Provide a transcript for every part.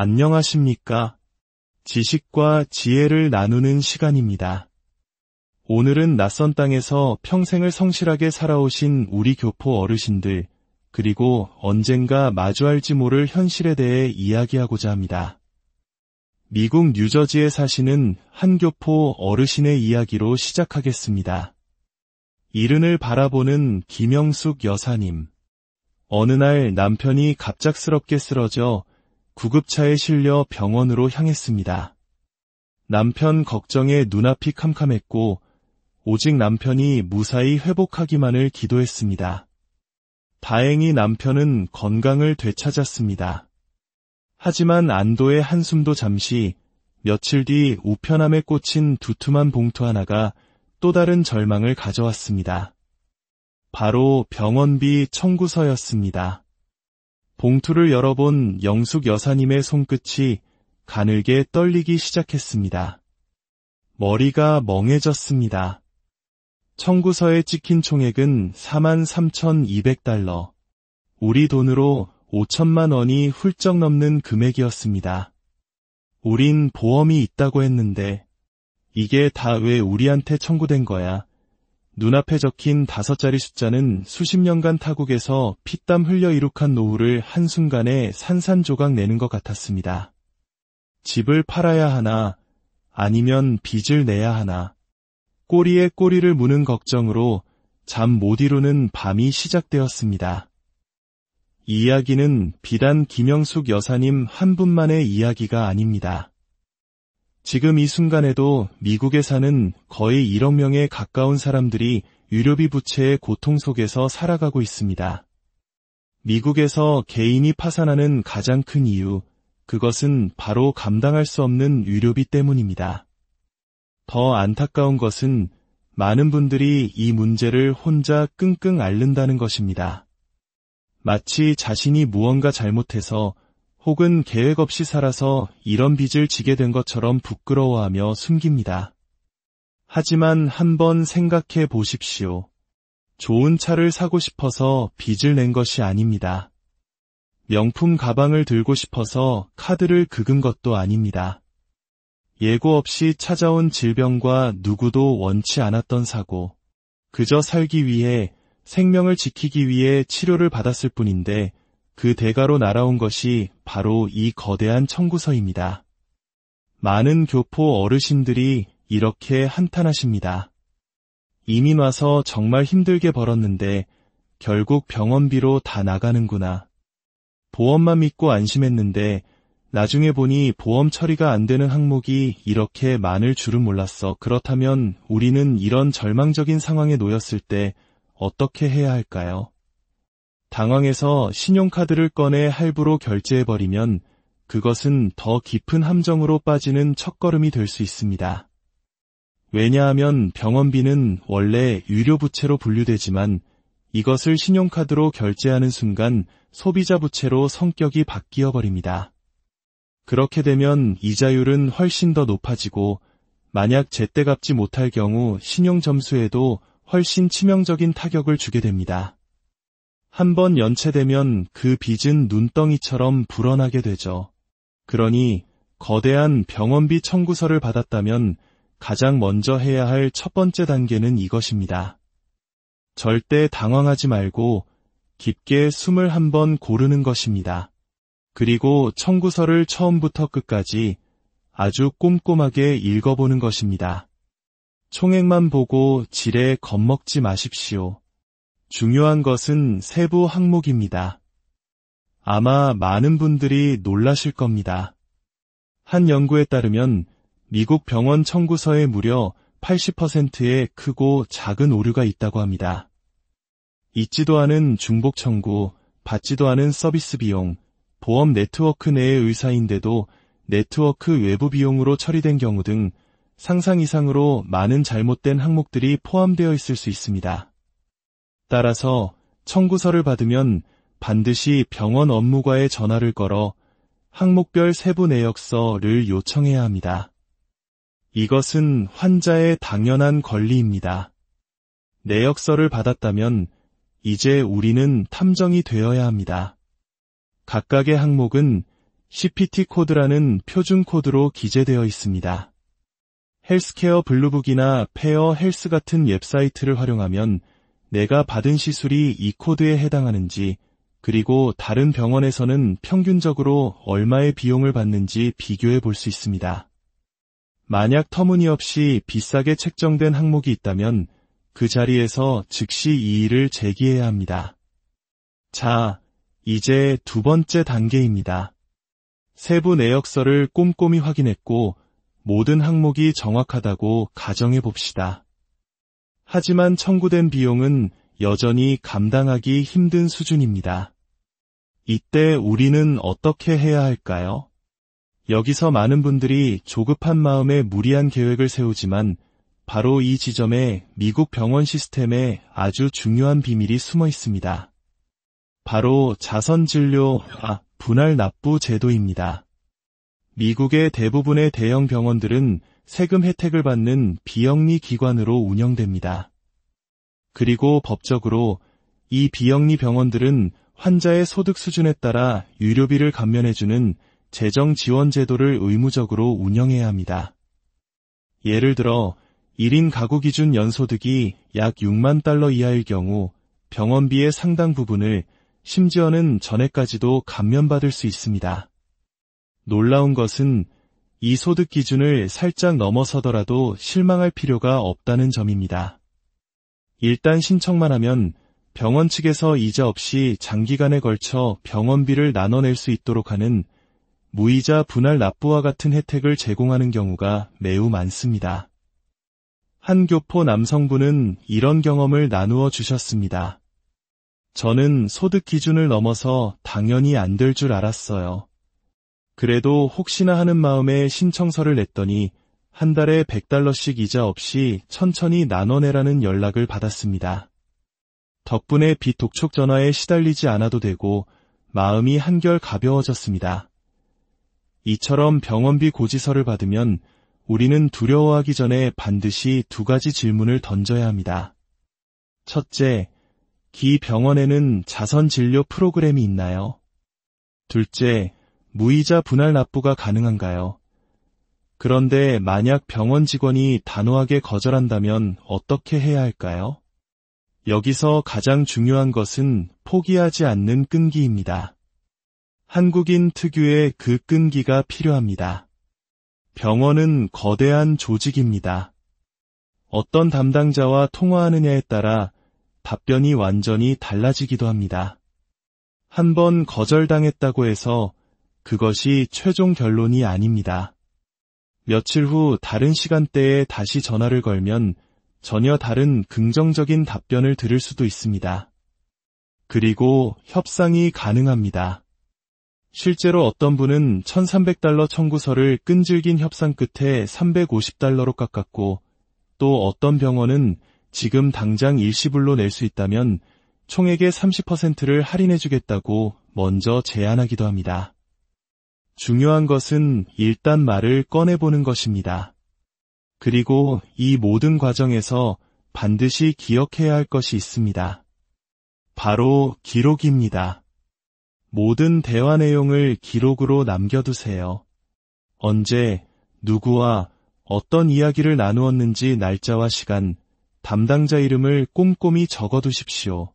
안녕하십니까? 지식과 지혜를 나누는 시간입니다. 오늘은 낯선 땅에서 평생을 성실하게 살아오신 우리 교포 어르신들, 그리고 언젠가 마주할지 모를 현실에 대해 이야기하고자 합니다. 미국 뉴저지에 사시는 한 교포 어르신의 이야기로 시작하겠습니다. 이른을 바라보는 김영숙 여사님. 어느 날 남편이 갑작스럽게 쓰러져 구급차에 실려 병원으로 향했습니다. 남편 걱정에 눈앞이 캄캄했고 오직 남편이 무사히 회복하기만을 기도했습니다. 다행히 남편은 건강을 되찾았습니다. 하지만 안도의 한숨도 잠시, 며칠 뒤 우편함에 꽂힌 두툼한 봉투 하나가 또 다른 절망을 가져왔습니다. 바로 병원비 청구서였습니다. 봉투를 열어본 영숙 여사님의 손끝이 가늘게 떨리기 시작했습니다. 머리가 멍해졌습니다. 청구서에 찍힌 총액은 43,200달러, 우리 돈으로 5천만 원이 훌쩍 넘는 금액이었습니다. 우린 보험이 있다고 했는데 이게 다 왜 우리한테 청구된 거야? 눈앞에 적힌 5자리 숫자는 수십 년간 타국에서 피땀 흘려 이룩한 노후를 한순간에 산산조각 내는 것 같았습니다. 집을 팔아야 하나, 아니면 빚을 내야 하나. 꼬리에 꼬리를 무는 걱정으로 잠 못 이루는 밤이 시작되었습니다. 이 이야기는 비단 김영숙 여사님 한 분만의 이야기가 아닙니다. 지금 이 순간에도 미국에 사는 거의 1억 명에 가까운 사람들이 유료비 부채의 고통 속에서 살아가고 있습니다. 미국에서 개인이 파산하는 가장 큰 이유, 그것은 바로 감당할 수 없는 유료비 때문입니다. 더 안타까운 것은 많은 분들이 이 문제를 혼자 끙끙 앓는다는 것입니다. 마치 자신이 무언가 잘못해서 혹은 계획 없이 살아서 이런 빚을 지게 된 것처럼 부끄러워하며 숨깁니다. 하지만 한번 생각해 보십시오. 좋은 차를 사고 싶어서 빚을 낸 것이 아닙니다. 명품 가방을 들고 싶어서 카드를 긁은 것도 아닙니다. 예고 없이 찾아온 질병과 누구도 원치 않았던 사고, 그저 살기 위해, 생명을 지키기 위해 치료를 받았을 뿐인데 그 대가로 날아온 것이 바로 이 거대한 청구서입니다. 많은 교포 어르신들이 이렇게 한탄하십니다. 이민 와서 정말 힘들게 벌었는데 결국 병원비로 다 나가는구나. 보험만 믿고 안심했는데 나중에 보니 보험 처리가 안 되는 항목이 이렇게 많을 줄은 몰랐어. 그렇다면 우리는 이런 절망적인 상황에 놓였을 때 어떻게 해야 할까요? 당황해서 신용카드를 꺼내 할부로 결제해버리면 그것은 더 깊은 함정으로 빠지는 첫걸음이 될 수 있습니다. 왜냐하면 병원비는 원래 유료부채로 분류되지만 이것을 신용카드로 결제하는 순간 소비자 부채로 성격이 바뀌어버립니다. 그렇게 되면 이자율은 훨씬 더 높아지고 만약 제때 갚지 못할 경우 신용점수에도 훨씬 치명적인 타격을 주게 됩니다. 한번 연체되면 그 빚은 눈덩이처럼 불어나게 되죠. 그러니 거대한 병원비 청구서를 받았다면 가장 먼저 해야 할 첫 번째 단계는 이것입니다. 절대 당황하지 말고 깊게 숨을 한번 고르는 것입니다. 그리고 청구서를 처음부터 끝까지 아주 꼼꼼하게 읽어보는 것입니다. 총액만 보고 지레 겁먹지 마십시오. 중요한 것은 세부 항목입니다. 아마 많은 분들이 놀라실 겁니다. 한 연구에 따르면 미국 병원 청구서에 무려 80%의 크고 작은 오류가 있다고 합니다. 있지도 않은 중복 청구, 받지도 않은 서비스 비용, 보험 네트워크 내의 의사인데도 네트워크 외부 비용으로 처리된 경우 등 상상 이상으로 많은 잘못된 항목들이 포함되어 있을 수 있습니다. 따라서 청구서를 받으면 반드시 병원 업무과에 전화를 걸어 항목별 세부 내역서를 요청해야 합니다. 이것은 환자의 당연한 권리입니다. 내역서를 받았다면 이제 우리는 탐정이 되어야 합니다. 각각의 항목은 CPT 코드라는 표준 코드로 기재되어 있습니다. 헬스케어 블루북이나 페어 헬스 같은 웹사이트를 활용하면 내가 받은 시술이 이 코드에 해당하는지, 그리고 다른 병원에서는 평균적으로 얼마의 비용을 받는지 비교해 볼 수 있습니다. 만약 터무니없이 비싸게 책정된 항목이 있다면 그 자리에서 즉시 이의를 제기해야 합니다. 자, 이제 두 번째 단계입니다. 세부 내역서를 꼼꼼히 확인했고 모든 항목이 정확하다고 가정해 봅시다. 하지만 청구된 비용은 여전히 감당하기 힘든 수준입니다. 이때 우리는 어떻게 해야 할까요? 여기서 많은 분들이 조급한 마음에 무리한 계획을 세우지만 바로 이 지점에 미국 병원 시스템에 아주 중요한 비밀이 숨어 있습니다. 바로 자선진료와 분할 납부 제도입니다. 미국의 대부분의 대형 병원들은 세금 혜택을 받는 비영리 기관으로 운영됩니다. 그리고 법적으로 이 비영리 병원들은 환자의 소득 수준에 따라 유료비를 감면해주는 재정 지원 제도를 의무적으로 운영해야 합니다. 예를 들어 1인 가구 기준 연소득이 약 6만 달러 이하일 경우 병원비의 상당 부분을, 심지어는 전액까지도 감면받을 수 있습니다. 놀라운 것은 이 소득 기준을 살짝 넘어서더라도 실망할 필요가 없다는 점입니다. 일단 신청만 하면 병원 측에서 이자 없이 장기간에 걸쳐 병원비를 나눠낼 수 있도록 하는 무이자 분할 납부와 같은 혜택을 제공하는 경우가 매우 많습니다. 한 교포 남성분은 이런 경험을 나누어 주셨습니다. 저는 소득 기준을 넘어서 당연히 안 될 줄 알았어요. 그래도 혹시나 하는 마음에 신청서를 냈더니 한 달에 $100씩 이자 없이 천천히 나눠내라는 연락을 받았습니다. 덕분에 빚 독촉 전화에 시달리지 않아도 되고 마음이 한결 가벼워졌습니다. 이처럼 병원비 고지서를 받으면 우리는 두려워하기 전에 반드시 두 가지 질문을 던져야 합니다. 첫째, 기 병원에는 자선 진료 프로그램이 있나요? 둘째, 무이자 분할 납부가 가능한가요? 그런데 만약 병원 직원이 단호하게 거절한다면 어떻게 해야 할까요? 여기서 가장 중요한 것은 포기하지 않는 끈기입니다. 한국인 특유의 그 끈기가 필요합니다. 병원은 거대한 조직입니다. 어떤 담당자와 통화하느냐에 따라 답변이 완전히 달라지기도 합니다. 한번 거절당했다고 해서 그것이 최종 결론이 아닙니다. 며칠 후 다른 시간대에 다시 전화를 걸면 전혀 다른 긍정적인 답변을 들을 수도 있습니다. 그리고 협상이 가능합니다. 실제로 어떤 분은 $1,300 청구서를 끈질긴 협상 끝에 $350로 깎았고, 또 어떤 병원은 지금 당장 일시불로 낼 수 있다면 총액의 30%를 할인해주겠다고 먼저 제안하기도 합니다. 중요한 것은 일단 말을 꺼내보는 것입니다. 그리고 이 모든 과정에서 반드시 기억해야 할 것이 있습니다. 바로 기록입니다. 모든 대화 내용을 기록으로 남겨두세요. 언제, 누구와 어떤 이야기를 나누었는지 날짜와 시간, 담당자 이름을 꼼꼼히 적어두십시오.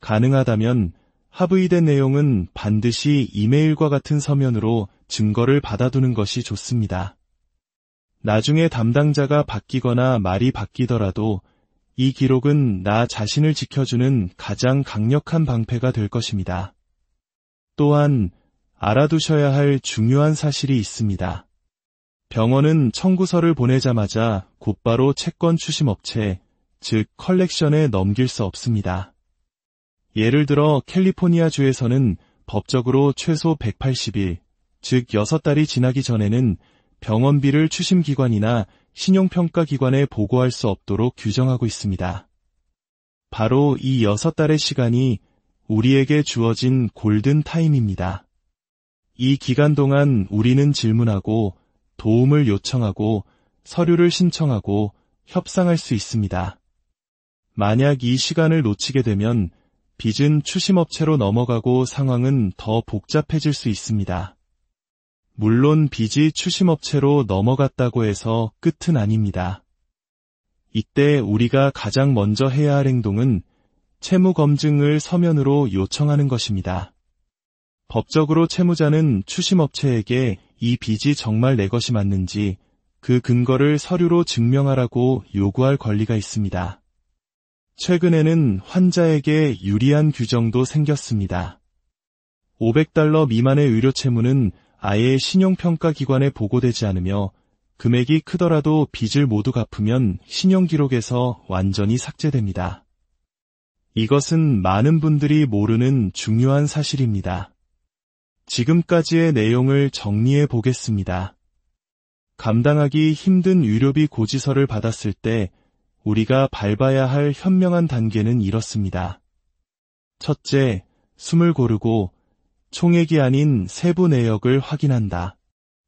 가능하다면 합의된 내용은 반드시 이메일과 같은 서면으로 증거를 받아두는 것이 좋습니다. 나중에 담당자가 바뀌거나 말이 바뀌더라도 이 기록은 나 자신을 지켜주는 가장 강력한 방패가 될 것입니다. 또한 알아두셔야 할 중요한 사실이 있습니다. 병원은 청구서를 보내자마자 곧바로 채권 추심업체, 즉 컬렉션에 넘길 수 없습니다. 예를 들어 캘리포니아주에서는 법적으로 최소 180일, 즉 6달이 지나기 전에는 병원비를 추심기관이나 신용평가기관에 보고할 수 없도록 규정하고 있습니다. 바로 이 6달의 시간이 우리에게 주어진 골든 타임입니다. 이 기간 동안 우리는 질문하고 도움을 요청하고 서류를 신청하고 협상할 수 있습니다. 만약 이 시간을 놓치게 되면 빚은 추심업체로 넘어가고 상황은 더 복잡해질 수 있습니다. 물론 빚이 추심업체로 넘어갔다고 해서 끝은 아닙니다. 이때 우리가 가장 먼저 해야 할 행동은 채무 검증을 서면으로 요청하는 것입니다. 법적으로 채무자는 추심업체에게 이 빚이 정말 내 것이 맞는지 그 근거를 서류로 증명하라고 요구할 권리가 있습니다. 최근에는 환자에게 유리한 규정도 생겼습니다. $500 미만의 의료 채무는 아예 신용평가기관에 보고되지 않으며 금액이 크더라도 빚을 모두 갚으면 신용기록에서 완전히 삭제됩니다. 이것은 많은 분들이 모르는 중요한 사실입니다. 지금까지의 내용을 정리해 보겠습니다. 감당하기 힘든 의료비 고지서를 받았을 때 우리가 밟아야 할 현명한 단계는 이렇습니다. 첫째, 숨을 고르고 총액이 아닌 세부 내역을 확인한다.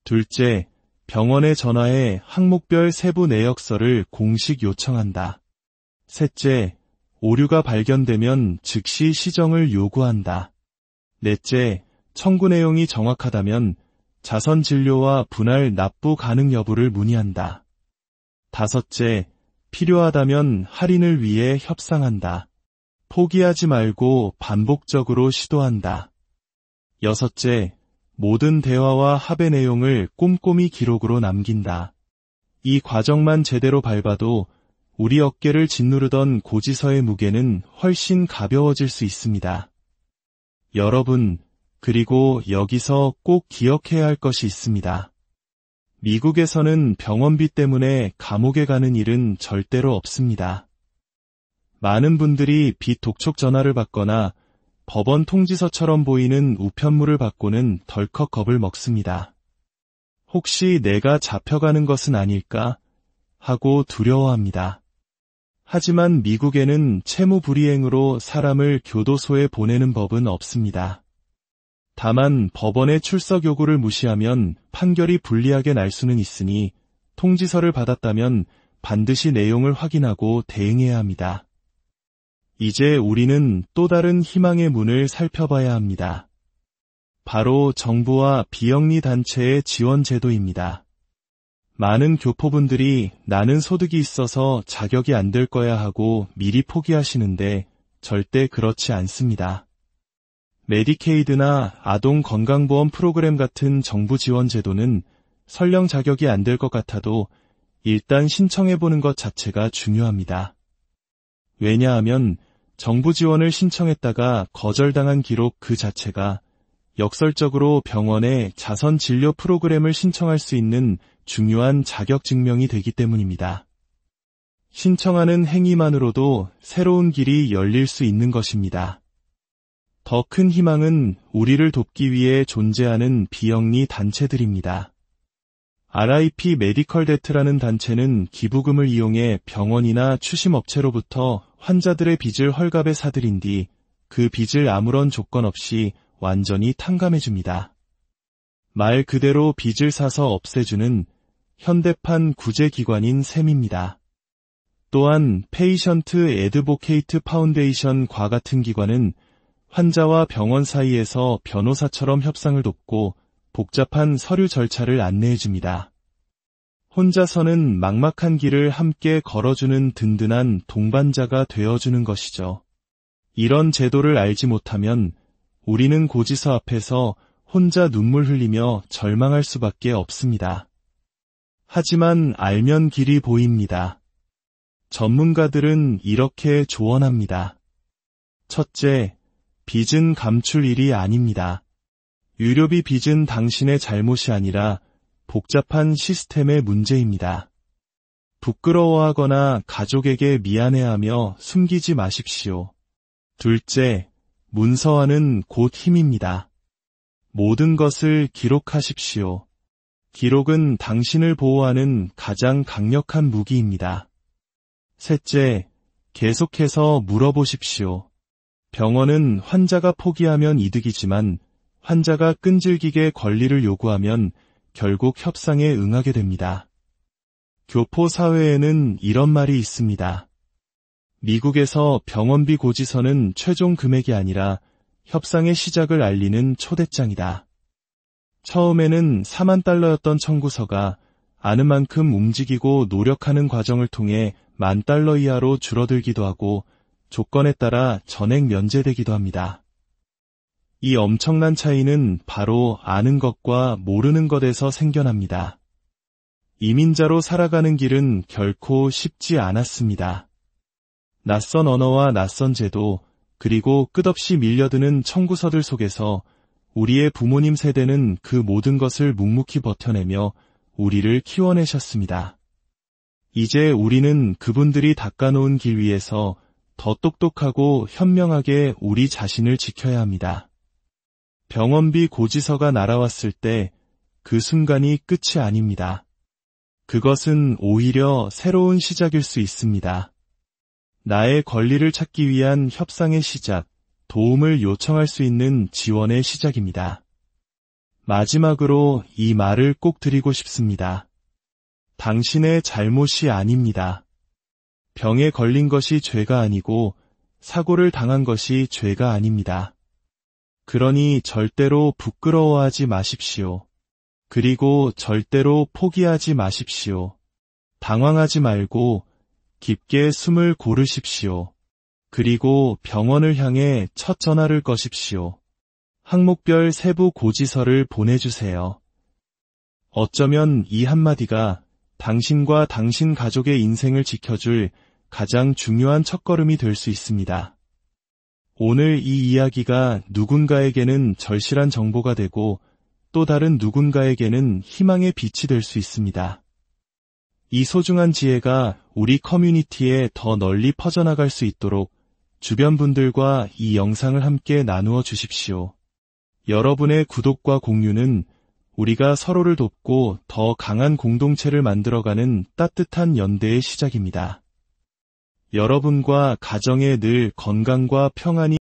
둘째, 병원에 전화해 항목별 세부 내역서를 공식 요청한다. 셋째, 오류가 발견되면 즉시 시정을 요구한다. 넷째, 청구 내용이 정확하다면 자선 진료와 분할 납부 가능 여부를 문의한다. 다섯째, 필요하다면 할인을 위해 협상한다. 포기하지 말고 반복적으로 시도한다. 여섯째, 모든 대화와 합의 내용을 꼼꼼히 기록으로 남긴다. 이 과정만 제대로 밟아도 우리 어깨를 짓누르던 고지서의 무게는 훨씬 가벼워질 수 있습니다. 여러분, 그리고 여기서 꼭 기억해야 할 것이 있습니다. 미국에서는 병원비 때문에 감옥에 가는 일은 절대로 없습니다. 많은 분들이 빚 독촉 전화를 받거나 법원 통지서처럼 보이는 우편물을 받고는 덜컥 겁을 먹습니다. 혹시 내가 잡혀가는 것은 아닐까 하고 두려워합니다. 하지만 미국에는 채무 불이행으로 사람을 교도소에 보내는 법은 없습니다. 다만 법원의 출석 요구를 무시하면 판결이 불리하게 날 수는 있으니 통지서를 받았다면 반드시 내용을 확인하고 대응해야 합니다. 이제 우리는 또 다른 희망의 문을 살펴봐야 합니다. 바로 정부와 비영리 단체의 지원 제도입니다. 많은 교포분들이 나는 소득이 있어서 자격이 안 될 거야 하고 미리 포기하시는데 절대 그렇지 않습니다. 메디케이드나 아동 건강보험 프로그램 같은 정부 지원 제도는 설령 자격이 안 될 것 같아도 일단 신청해보는 것 자체가 중요합니다. 왜냐하면 정부 지원을 신청했다가 거절당한 기록 그 자체가 역설적으로 병원에 자선 진료 프로그램을 신청할 수 있는 중요한 자격 증명이 되기 때문입니다. 신청하는 행위만으로도 새로운 길이 열릴 수 있는 것입니다. 더 큰 희망은 우리를 돕기 위해 존재하는 비영리 단체들입니다. RIP 메디컬 데트라는 단체는 기부금을 이용해 병원이나 추심업체로부터 환자들의 빚을 헐값에 사들인 뒤 그 빚을 아무런 조건 없이 완전히 탕감해줍니다. 말 그대로 빚을 사서 없애주는 현대판 구제기관인 셈입니다. 또한 페이션트 애드보케이트 파운데이션과 같은 기관은 환자와 병원 사이에서 변호사처럼 협상을 돕고 복잡한 서류 절차를 안내해줍니다. 혼자서는 막막한 길을 함께 걸어주는 든든한 동반자가 되어주는 것이죠. 이런 제도를 알지 못하면 우리는 고지서 앞에서 혼자 눈물 흘리며 절망할 수밖에 없습니다. 하지만 알면 길이 보입니다. 전문가들은 이렇게 조언합니다. 첫째, 빚은 감출 일이 아닙니다. 의료비 빚은 당신의 잘못이 아니라 복잡한 시스템의 문제입니다. 부끄러워하거나 가족에게 미안해하며 숨기지 마십시오. 둘째, 문서화는 곧 힘입니다. 모든 것을 기록하십시오. 기록은 당신을 보호하는 가장 강력한 무기입니다. 셋째, 계속해서 물어보십시오. 병원은 환자가 포기하면 이득이지만 환자가 끈질기게 권리를 요구하면 결국 협상에 응하게 됩니다. 교포 사회에는 이런 말이 있습니다. 미국에서 병원비 고지서는 최종 금액이 아니라 협상의 시작을 알리는 초대장이다. 처음에는 4만 달러였던 청구서가 아는 만큼 움직이고 노력하는 과정을 통해 10,000달러 이하로 줄어들기도 하고 조건에 따라 전액 면제되기도 합니다. 이 엄청난 차이는 바로 아는 것과 모르는 것에서 생겨납니다. 이민자로 살아가는 길은 결코 쉽지 않았습니다. 낯선 언어와 낯선 제도, 그리고 끝없이 밀려드는 청구서들 속에서 우리의 부모님 세대는 그 모든 것을 묵묵히 버텨내며 우리를 키워내셨습니다. 이제 우리는 그분들이 닦아놓은 길 위에서 더 똑똑하고 현명하게 우리 자신을 지켜야 합니다. 병원비 고지서가 날아왔을 때 그 순간이 끝이 아닙니다. 그것은 오히려 새로운 시작일 수 있습니다. 나의 권리를 찾기 위한 협상의 시작, 도움을 요청할 수 있는 지원의 시작입니다. 마지막으로 이 말을 꼭 드리고 싶습니다. 당신의 잘못이 아닙니다. 병에 걸린 것이 죄가 아니고 사고를 당한 것이 죄가 아닙니다. 그러니 절대로 부끄러워하지 마십시오. 그리고 절대로 포기하지 마십시오. 당황하지 말고 깊게 숨을 고르십시오. 그리고 병원을 향해 첫 전화를 거십시오. 항목별 세부 고지서를 보내주세요. 어쩌면 이 한마디가 당신과 당신 가족의 인생을 지켜줄 가장 중요한 첫걸음이 될 수 있습니다. 오늘 이 이야기가 누군가에게는 절실한 정보가 되고 또 다른 누군가에게는 희망의 빛이 될 수 있습니다. 이 소중한 지혜가 우리 커뮤니티에 더 널리 퍼져나갈 수 있도록 주변 분들과 이 영상을 함께 나누어 주십시오. 여러분의 구독과 공유는 우리가 서로를 돕고 더 강한 공동체를 만들어가는 따뜻한 연대의 시작입니다. 여러분과 가정에 늘 건강과 평안이